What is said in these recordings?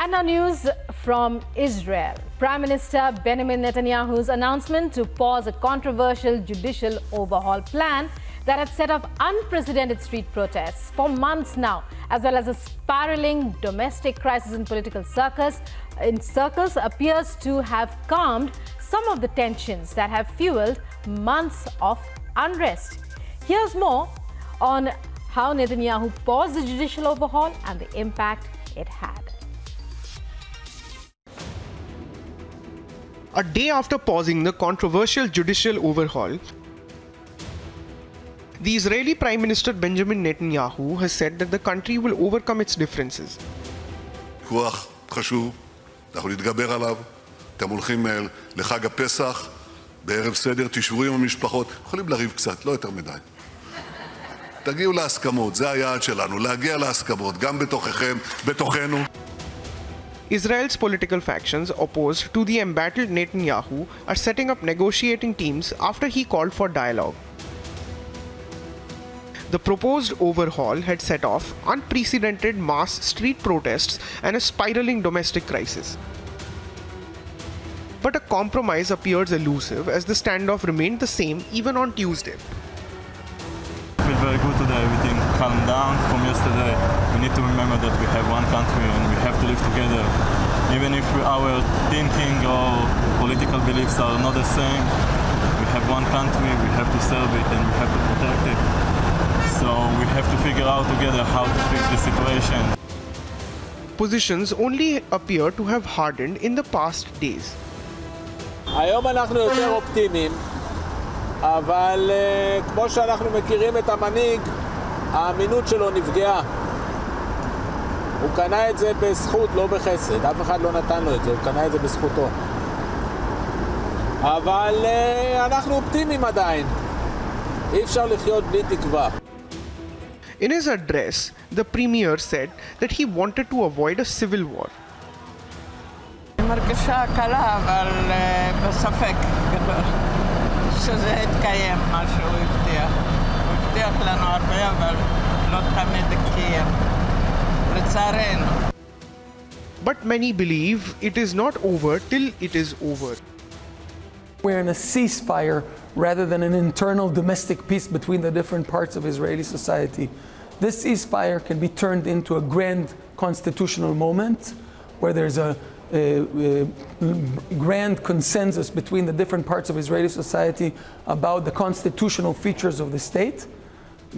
And now news from Israel. Prime Minister Benjamin Netanyahu's announcement to pause a controversial judicial overhaul plan that had set off unprecedented street protests for months now, as well as a spiraling domestic crisis in political circles, appears to have calmed some of the tensions that have fueled months of unrest. Here's more on how Netanyahu paused the judicial overhaul and the impact it had. A day after pausing the controversial judicial overhaul, the Israeli Prime Minister Benjamin Netanyahu has said that the country will overcome its differences. כוח חשוב, אנחנו נתגבר עליו. אתם הולכים לחג הפסח, בערב סדר, תשבו עם המשפחות, יכולים לריב קצת, לא יותר מדי. תגיעו להסכמות, זה היעד שלנו, להגיע להסכמות, גם בתוככם, בתוכנו. Israel's political factions opposed to the embattled Netanyahu are setting up negotiating teams after he called for dialogue. The proposed overhaul had set off unprecedented mass street protests and a spiraling domestic crisis. But a compromise appears elusive as the standoff remained the same even on Tuesday. I feel very good today. Everything calmed down from yesterday. We need to remember that we have one country and we have to live together. Even if our thinking or political beliefs are not the same, we have one country, we have to serve it and we have to protect it. So we have to figure out together how to fix the situation. Positions only appear to have hardened in the past days. היום אנחנו יותר אופטימיים, אבל כמו שאנחנו מכירים את המנהיג, האמינות שלו נפגעה. הוא קנה את זה בזכות, לא בחסד. אף אחד לא נתן לו את זה, הוא קנה את זה בזכותו. אבל אנחנו אופטימיים עדיין. אי אפשר לחיות בלי תקווה. In his address, the premier said that he wanted to avoid a civil war. אני מרגישה קלה, אבל בספק גדול שזה יתקיים, מה שהוא הבטיח. הוא הבטיח לנו הרבה, אבל לא תמיד קיים. לצערנו. But many believe it is not over till it is over. We're in a ceasefire rather than an internal domestic peace between the different parts of Israeli society. This ceasefire can be turned into a grand constitutional moment where there's a grand consensus between the different parts of Israeli society about the constitutional features of the state.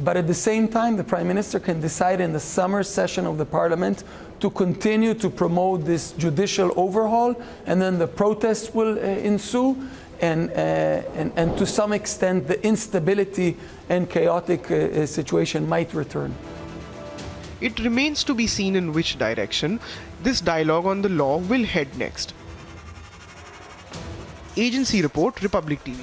But at the same time, the Prime Minister can decide in the summer session of the Parliament to continue to promote this judicial overhaul, and then the protests will ensue, and to some extent the instability and chaotic situation might return. It remains to be seen in which direction this dialogue on the law will head next. Agency Report, Republic TV.